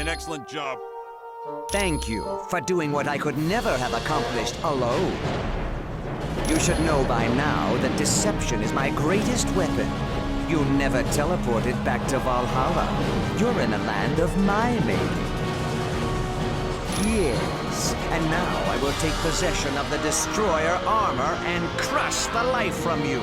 an excellent job. Thank you for doing what I could never have accomplished alone. You should know by now that deception is my greatest weapon. You never teleported back to Valhalla. You're in a land of my making. Yes, and now I will take possession of the Destroyer armor and crush the life from you.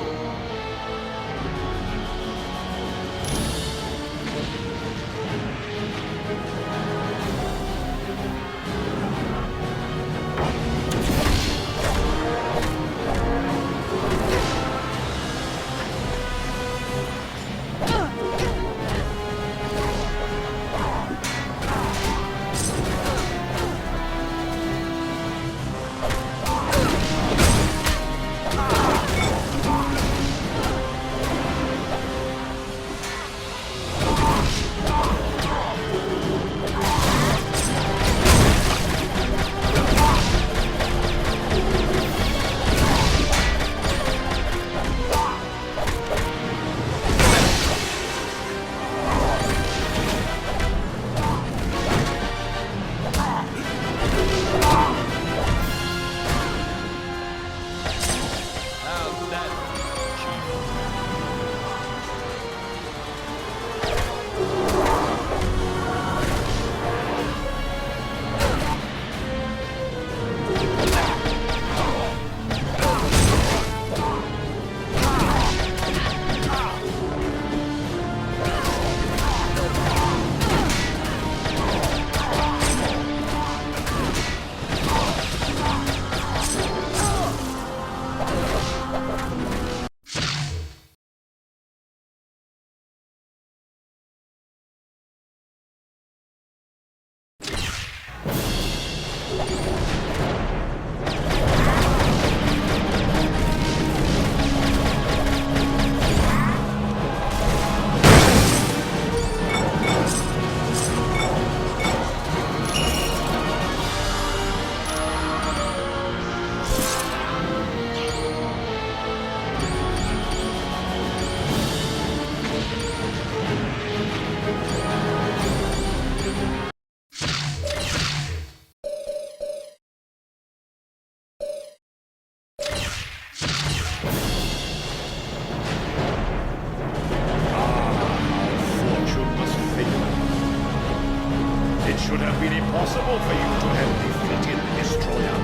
Should have been impossible for you to have defeated the Destroyer.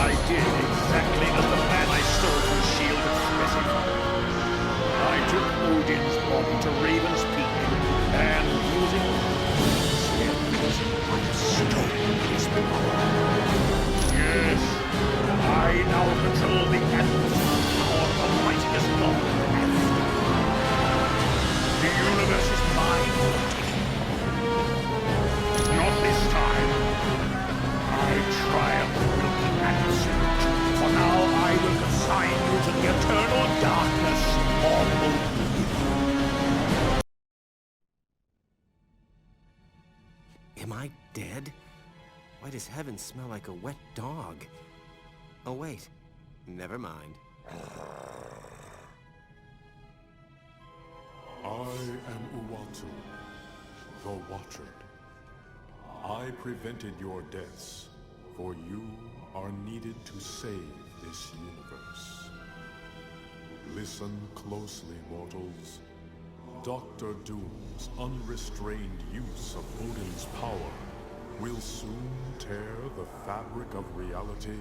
I did exactly as the plan I stole from S.H.I.E.L.D. had specified. I took Odin's body to Raven's Peak, and using skills, I stole his power. Yes, I now control the atmosphere power of the mightiest god on Earth. The universe is mine for the taking. Not this time. I triumph looking absolute. For now, I will consign you to the eternal darkness of oblivion. Am I dead? Why does heaven smell like a wet dog? Oh wait, never mind. I am Uatu, the Watcher. I prevented your deaths, for you are needed to save this universe. Listen closely, mortals. Dr. Doom's unrestrained use of Odin's power will soon tear the fabric of reality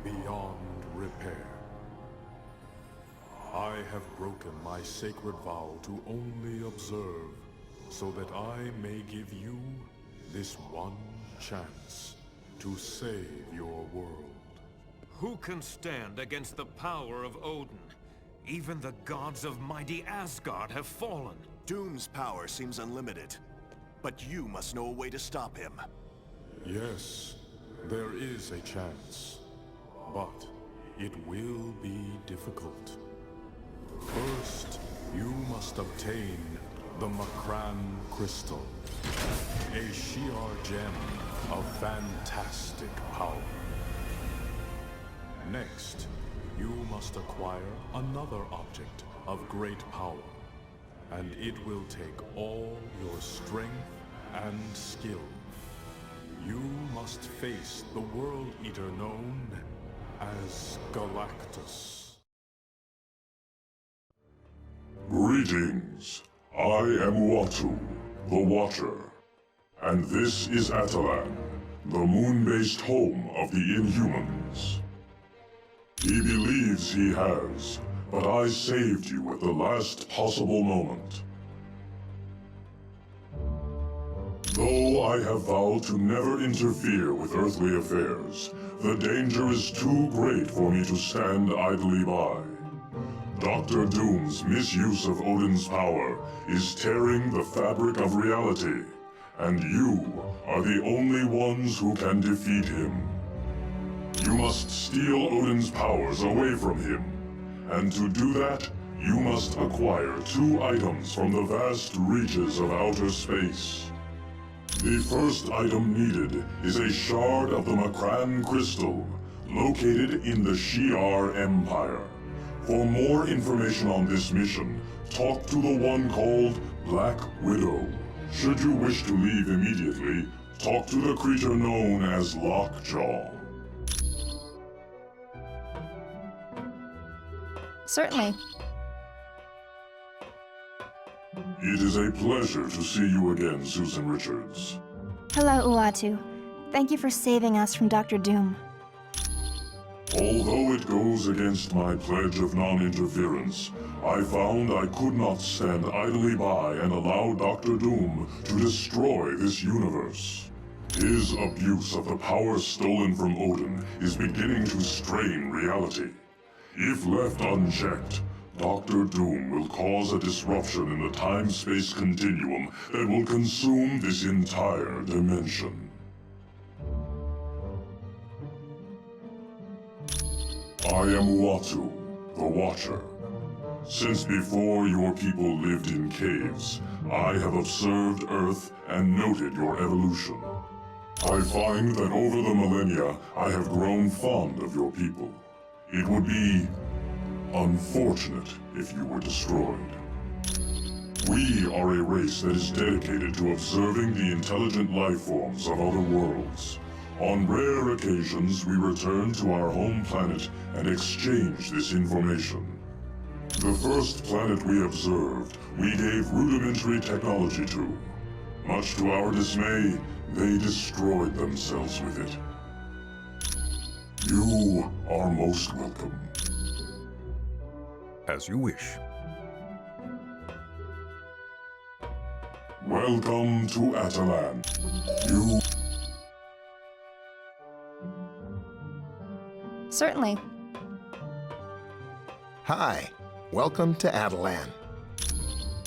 beyond repair. I have broken my sacred vow to only observe, so that I may give you this one chance to save your world. Who can stand against the power of Odin? Even the gods of mighty Asgard have fallen. Doom's power seems unlimited, but you must know a way to stop him. Yes, there is a chance, but it will be difficult. First, you must obtain the Makran Crystal, a Shi'ar gem of fantastic power. Next, you must acquire another object of great power. And and it will take all your strength and skill. You must face the World Eater known as Galactus. Greetings. I am Uatu, the Watcher. And this is Atalan, the moon-based home of the Inhumans. He believes he has, but I saved you at the last possible moment. Though I have vowed to never interfere with earthly affairs, the danger is too great for me to stand idly by. Dr. Doom's misuse of Odin's power is tearing the fabric of reality, and you are the only ones who can defeat him. You must steal Odin's powers away from him, and to do that, you must acquire 2 items from the vast reaches of outer space. The first item needed is a shard of the Makran Crystal, located in the Shi'ar Empire. For more information on this mission, talk to the one called Black Widow. Should you wish to leave immediately, talk to the creature known as Lockjaw. Certainly. It is a pleasure to see you again, Susan Richards. Hello, Uatu. Thank you for saving us from Dr. Doom. Although it goes against my pledge of non-interference, I found I could not stand idly by and allow Dr. Doom to destroy this universe. His abuse of the power stolen from Odin is beginning to strain reality. If left unchecked, Dr. Doom will cause a disruption in the time-space continuum that will consume this entire dimension. I am Uatu, the Watcher. Since before your people lived in caves, I have observed Earth and noted your evolution. I find that over the millennia, I have grown fond of your people. It would be unfortunate if you were destroyed. We are a race that is dedicated to observing the intelligent life forms of other worlds. On rare occasions, we return to our home planet and exchange this information. The first planet we observed, we gave rudimentary technology to. Much to our dismay, they destroyed themselves with it. You are most welcome. As you wish. Welcome to Atalan. You... Certainly. Hi, welcome to Atalan.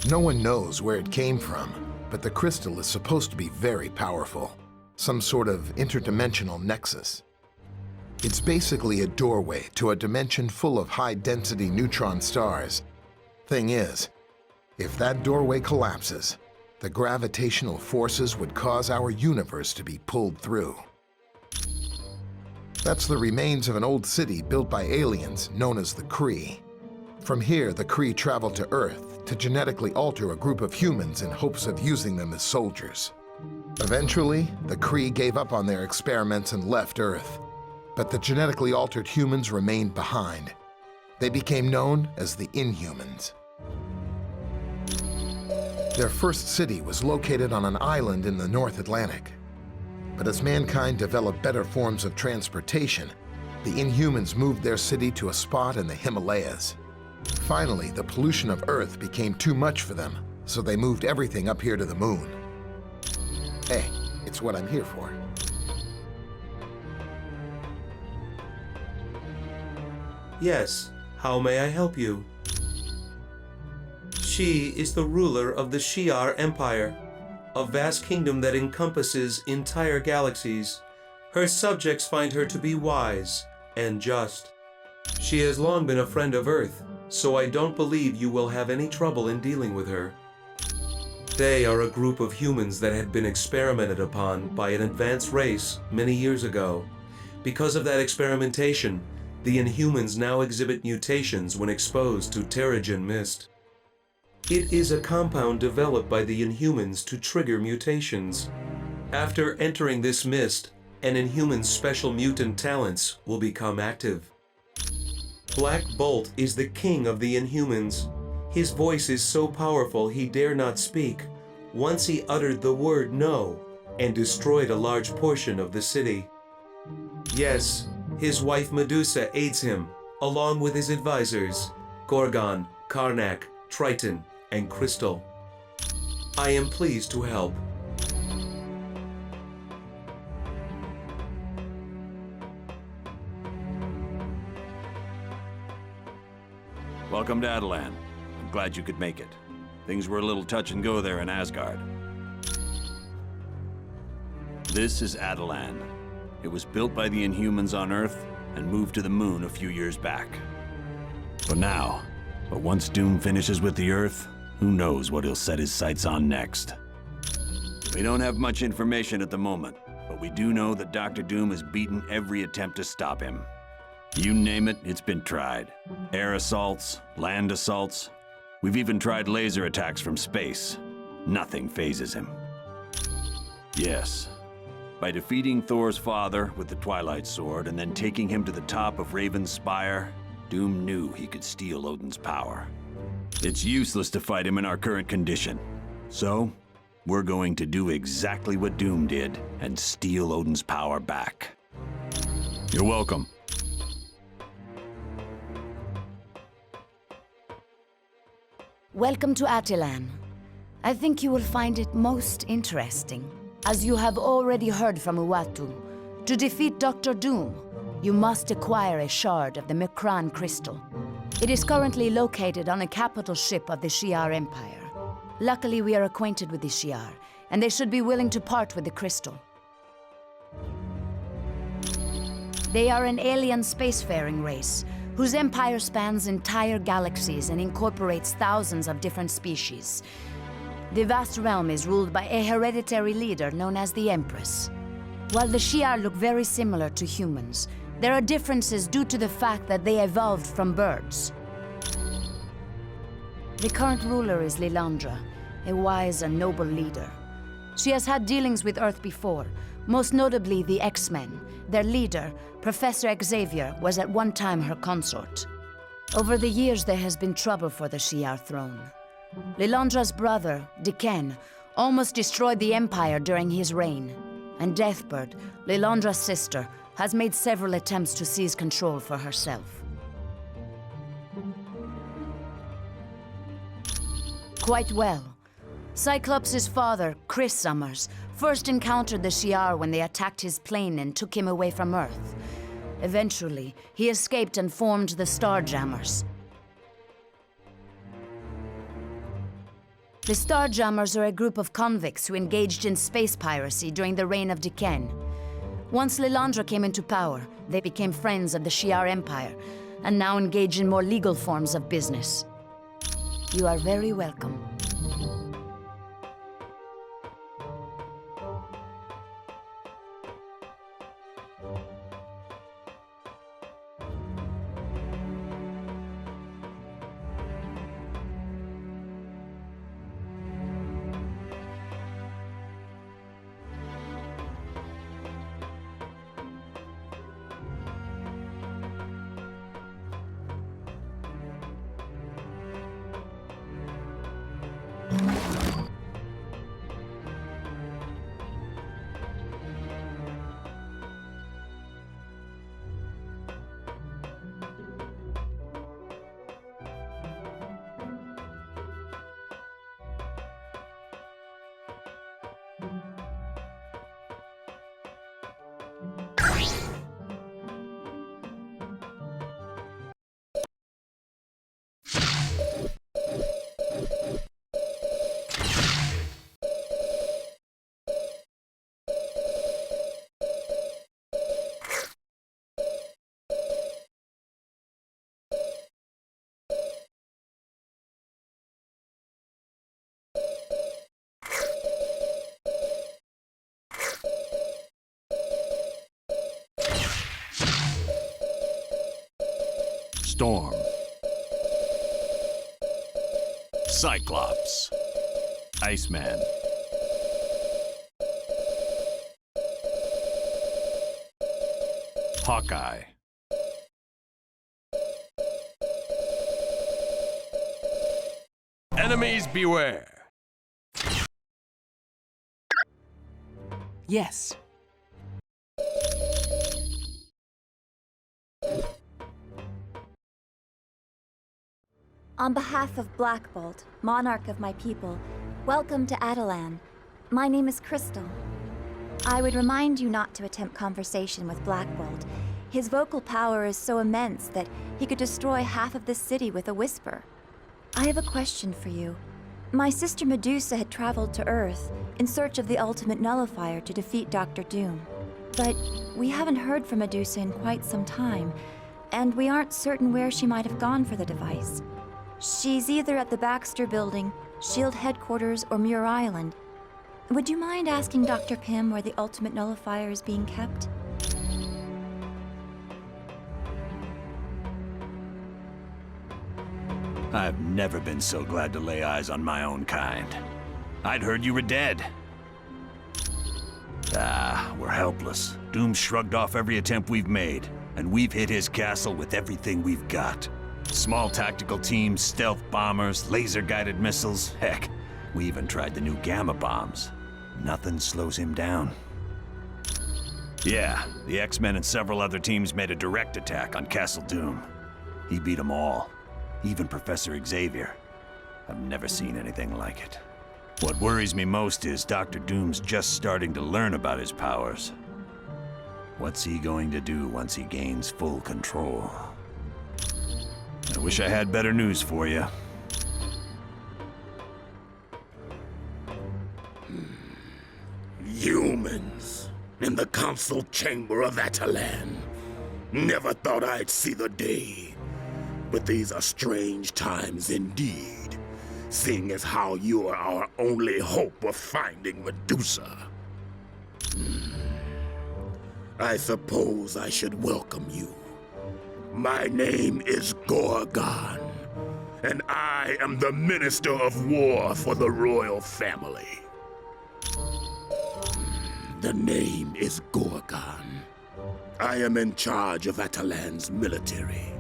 No one knows where it came from, but the crystal is supposed to be very powerful. Some sort of interdimensional nexus. It's basically a doorway to a dimension full of high-density neutron stars. Thing is, if that doorway collapses, the gravitational forces would cause our universe to be pulled through. That's the remains of an old city built by aliens known as the Kree. From here, the Kree traveled to Earth to genetically alter a group of humans in hopes of using them as soldiers. Eventually, the Kree gave up on their experiments and left Earth. But the genetically altered humans remained behind. They became known as the Inhumans. Their first city was located on an island in the North Atlantic. But as mankind developed better forms of transportation, the Inhumans moved their city to a spot in the Himalayas. Finally, the pollution of Earth became too much for them, so they moved everything up here to the moon. Hey, it's what I'm here for. Yes, how may I help you? She is the ruler of the Shi'ar Empire, a vast kingdom that encompasses entire galaxies. Her subjects find her to be wise and just. She has long been a friend of Earth, so I don't believe you will have any trouble in dealing with her. They are a group of humans that had been experimented upon by an advanced race many years ago. Because of that experimentation, the Inhumans now exhibit mutations when exposed to Terrigen mist. It is a compound developed by the Inhumans to trigger mutations. After entering this mist, an Inhuman's special mutant talents will become active. Black Bolt is the king of the Inhumans. His voice is so powerful he dare not speak. Once he uttered the word no and destroyed a large portion of the city. Yes, his wife Medusa aids him, along with his advisors, Gorgon, Karnak, Triton, and Crystal. I am pleased to help. Welcome to Adelan. I'm glad you could make it. Things were a little touch and go there in Asgard. This is Adelan. It was built by the Inhumans on Earth and moved to the moon a few years back. For now. But once Doom finishes with the Earth, who knows what he'll set his sights on next. We don't have much information at the moment, but we do know that Dr. Doom has beaten every attempt to stop him. You name it, it's been tried. Air assaults, land assaults. We've even tried laser attacks from space. Nothing phases him. Yes. By defeating Thor's father with the Twilight Sword and then taking him to the top of Raven's Spire, Doom knew he could steal Odin's power. It's useless to fight him in our current condition. So, we're going to do exactly what Doom did and steal Odin's power back. You're welcome. Welcome to Attilan. I think you will find it most interesting. As you have already heard from Uatu, to defeat Dr. Doom, you must acquire a shard of the Mikran crystal. It is currently located on a capital ship of the Shi'ar Empire. Luckily, we are acquainted with the Shi'ar, and they should be willing to part with the crystal. They are an alien spacefaring race, whose empire spans entire galaxies and incorporates thousands of different species. The vast realm is ruled by a hereditary leader known as the Empress. While the Shi'ar look very similar to humans, there are differences due to the fact that they evolved from birds. The current ruler is Lilandra, a wise and noble leader. She has had dealings with Earth before, most notably the X-Men. Their leader, Professor Xavier, was at one time her consort. Over the years, there has been trouble for the Shi'ar throne. Lilandra's brother, Diken, almost destroyed the Empire during his reign, and Deathbird, Lilandra's sister, has made several attempts to seize control for herself. Quite well. Cyclops' father, Chris Summers, first encountered the Shi'ar when they attacked his plane and took him away from Earth. Eventually, he escaped and formed the Starjammers. The Starjammers are a group of convicts who engaged in space piracy during the reign of Diken. Once Lilandra came into power, they became friends of the Shi'ar Empire, and now engage in more legal forms of business. You are very welcome. Storm. Cyclops. Iceman. Hawkeye. Enemies beware! Yes. On behalf of Black Bolt, monarch of my people, welcome to Adelan. My name is Crystal. I would remind you not to attempt conversation with Black Bolt. His vocal power is so immense that he could destroy half of this city with a whisper. I have a question for you. My sister Medusa had traveled to Earth in search of the ultimate nullifier to defeat Dr. Doom. But we haven't heard from Medusa in quite some time, and we aren't certain where she might have gone for the device. She's either at the Baxter Building, SHIELD headquarters, or Muir Island. Would you mind asking Dr. Pym where the ultimate nullifier is being kept? I've never been so glad to lay eyes on my own kind. I'd heard you were dead. We're helpless. Doom shrugged off every attempt we've made, and we've hit his castle with everything we've got. Small tactical teams, stealth bombers, laser-guided missiles. Heck, we even tried the new gamma bombs. Nothing slows him down. Yeah, the X-Men and several other teams made a direct attack on Castle Doom. He beat them all, even Professor Xavier. I've never seen anything like it. What worries me most is Dr. Doom's just starting to learn about his powers. What's he going to do once he gains full control? I wish I had better news for you. Humans in the council chamber of Adelan. Never thought I'd see the day. But these are strange times indeed, seeing as how you are our only hope of finding Medusa. I suppose I should welcome you. My name is Gorgon, and I am the Minister of War for the royal family. The name is Gorgon. I am in charge of Adelan's military.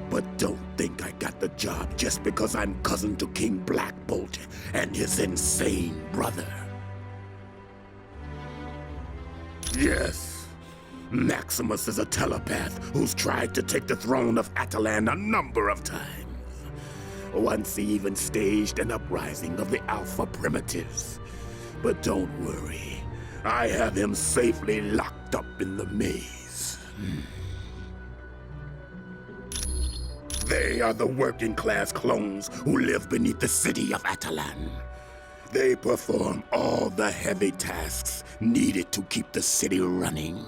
But don't think I got the job just because I'm cousin to King Black Bolt and his insane brother. Yes, Maximus is a telepath who's tried to take the throne of Adelan a number of times. Once he even staged an uprising of the Alpha Primitives. But don't worry, I have him safely locked up in the maze. They are the working-class clones who live beneath the city of Adelan. They perform all the heavy tasks needed to keep the city running.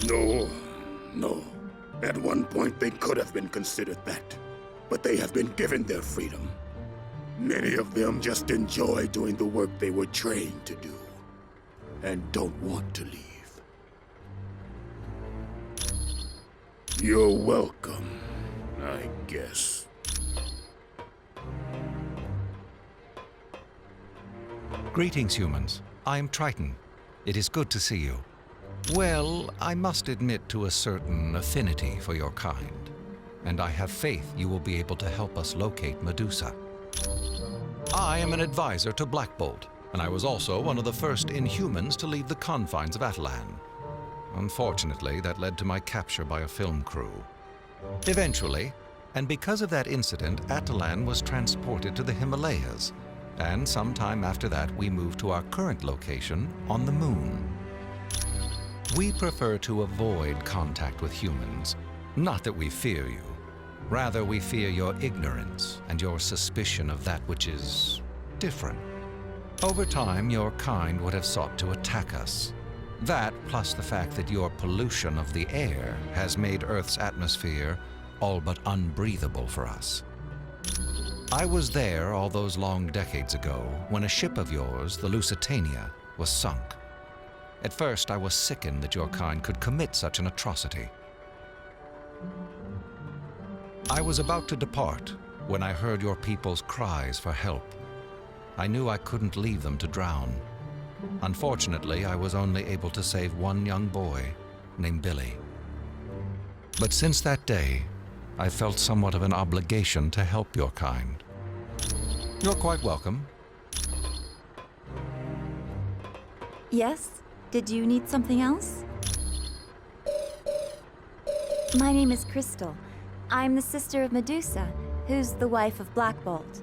No. At one point they could have been considered that, but they have been given their freedom. Many of them just enjoy doing the work they were trained to do, and don't want to leave. You're welcome, I guess. Greetings, humans. I'm Triton. It is good to see you. Well, I must admit to a certain affinity for your kind, and I have faith you will be able to help us locate Medusa. I am an advisor to Black Bolt, and I was also one of the first Inhumans to leave the confines of Adelan. Unfortunately, that led to my capture by a film crew. Eventually, and because of that incident, Adelan was transported to the Himalayas, and sometime after that we moved to our current location on the Moon. We prefer to avoid contact with humans. Not that we fear you. Rather, we fear your ignorance and your suspicion of that which is different. Over time, your kind would have sought to attack us. That, plus the fact that your pollution of the air has made Earth's atmosphere all but unbreathable for us. I was there all those long decades ago when a ship of yours, the Lusitania, was sunk. At first, I was sickened that your kind could commit such an atrocity. I was about to depart when I heard your people's cries for help. I knew I couldn't leave them to drown. Unfortunately, I was only able to save one young boy named Billy. But since that day, I felt somewhat of an obligation to help your kind. You're quite welcome. Yes? Did you need something else? My name is Crystal. I'm the sister of Medusa, who's the wife of Black Bolt.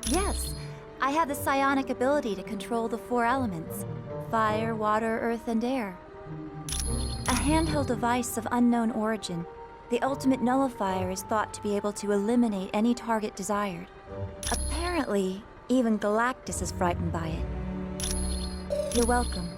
Yes, I have the psionic ability to control the 4 elements: fire, water, earth, and air. A handheld device of unknown origin, the ultimate nullifier is thought to be able to eliminate any target desired. Apparently, even Galactus is frightened by it. You're welcome.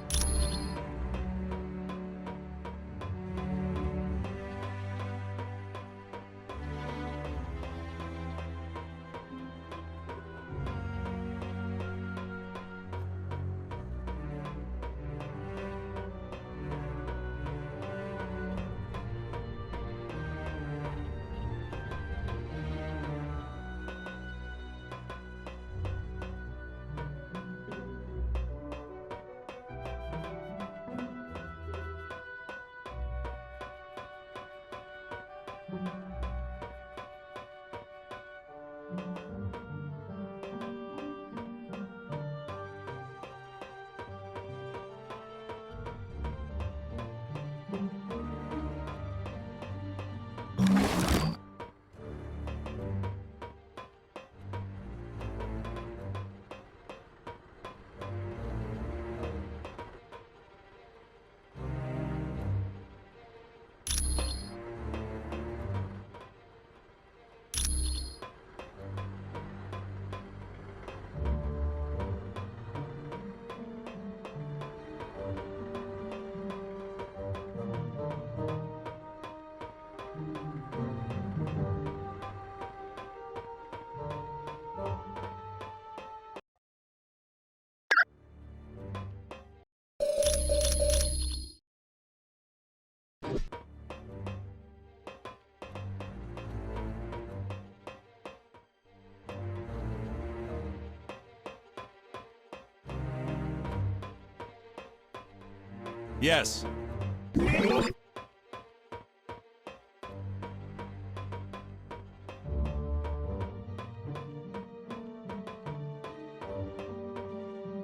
Yes.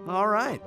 All right.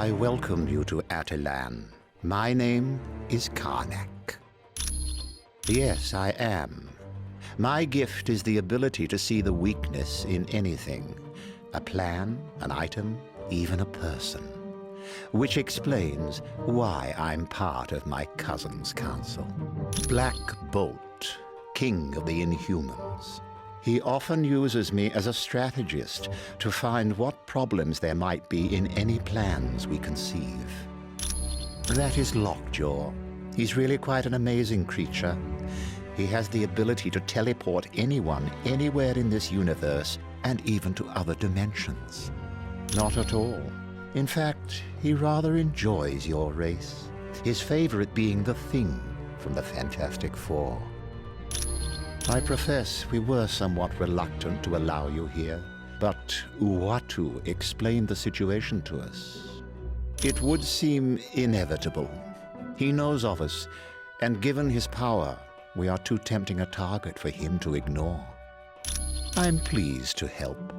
I welcome you to Atalan. My name is Karnak. Yes, I am. My gift is the ability to see the weakness in anything. A plan, an item, even a person. Which explains why I'm part of my cousin's council. Black Bolt, king of the Inhumans. He often uses me as a strategist to find what problems there might be in any plans we conceive. That is Lockjaw. He's really quite an amazing creature. He has the ability to teleport anyone anywhere in this universe and even to other dimensions. Not at all. In fact, he rather enjoys your race, his favorite being the Thing from the Fantastic Four. I profess we were somewhat reluctant to allow you here, but Uatu explained the situation to us. It would seem inevitable. He knows of us, and given his power, we are too tempting a target for him to ignore. I'm pleased to help.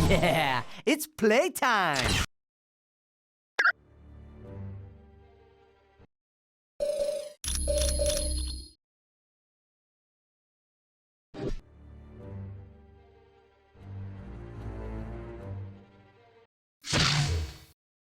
Yeah, it's playtime!